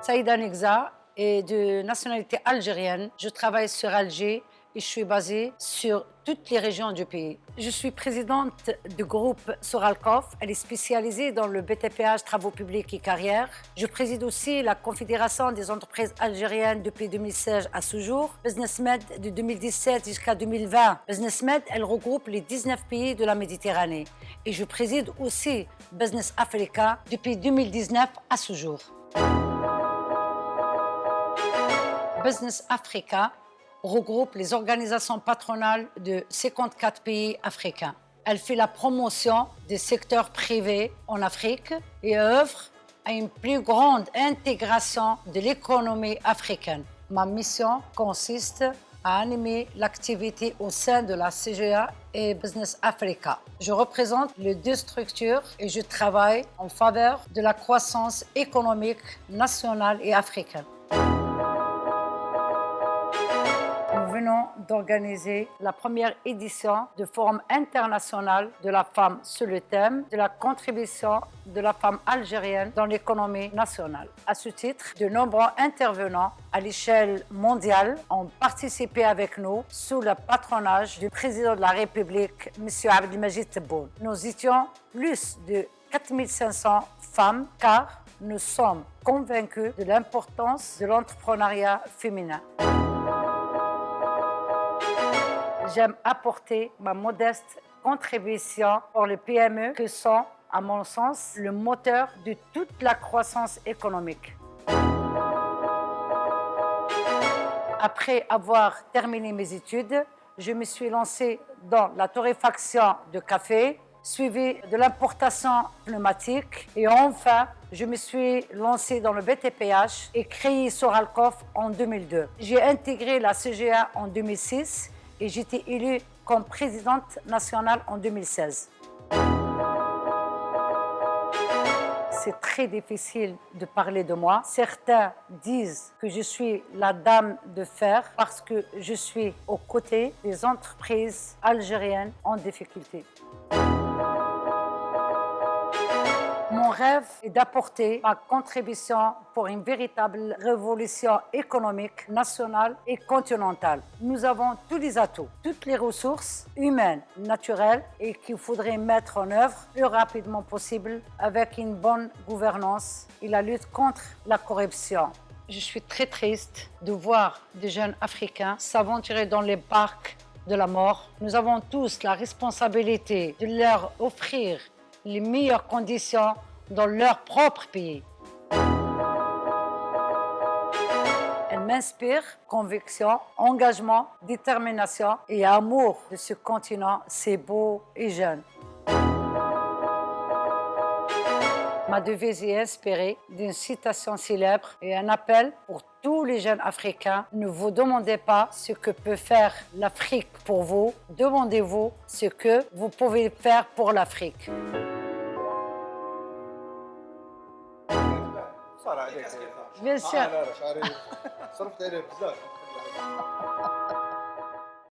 Saïda Negza est de nationalité algérienne. Je travaille sur Alger et je suis basée sur toutes les régions du pays. Je suis présidente du groupe Soralcof. Elle est spécialisée dans le BTPH, travaux publics et carrières. Je préside aussi la Confédération des entreprises algériennes depuis 2016 à ce jour. BusinessMed de 2017 jusqu'à 2020. BusinessMed, elle regroupe les 19 pays de la Méditerranée. Et je préside aussi Business Africa depuis 2019 à ce jour. Business Africa regroupe les organisations patronales de 54 pays africains. Elle fait la promotion des secteurs privés en Afrique et œuvre à une plus grande intégration de l'économie africaine. Ma mission consiste à animer l'activité au sein de la CGA et Business Africa. Je représente les deux structures et je travaille en faveur de la croissance économique nationale et africaine. Nous venons d'organiser la première édition du Forum international de la femme sur le thème de la contribution de la femme algérienne dans l'économie nationale. À ce titre, de nombreux intervenants à l'échelle mondiale ont participé avec nous sous le patronage du président de la République, M. Abdelmajid Tebboune. Nous étions plus de 4500 femmes car nous sommes convaincus de l'importance de l'entrepreneuriat féminin. J'aime apporter ma modeste contribution pour les PME qui sont, à mon sens, le moteur de toute la croissance économique. Après avoir terminé mes études, je me suis lancée dans la torréfaction de café, suivie de l'importation pneumatique et enfin, je me suis lancée dans le BTPH et créé Soralcof en 2002. J'ai intégré la CGA en 2006 et j'ai été élue comme présidente nationale en 2016. C'est très difficile de parler de moi. Certains disent que je suis la dame de fer parce que je suis aux côtés des entreprises algériennes en difficulté. Mon rêve est d'apporter ma contribution pour une véritable révolution économique nationale et continentale. Nous avons tous les atouts, toutes les ressources humaines, naturelles et qu'il faudrait mettre en œuvre le plus rapidement possible avec une bonne gouvernance et la lutte contre la corruption. Je suis très triste de voir des jeunes Africains s'aventurer dans les barques de la mort. Nous avons tous la responsabilité de leur offrir les meilleures conditions dans leur propre pays. Elle m'inspire conviction, engagement, détermination et amour de ce continent si beau et jeune. Ma devise est inspirée d'une citation célèbre et un appel pour tous les jeunes Africains. Ne vous demandez pas ce que peut faire l'Afrique pour vous, demandez-vous ce que vous pouvez faire pour l'Afrique. Bien sûr. صرفت عليه بزاف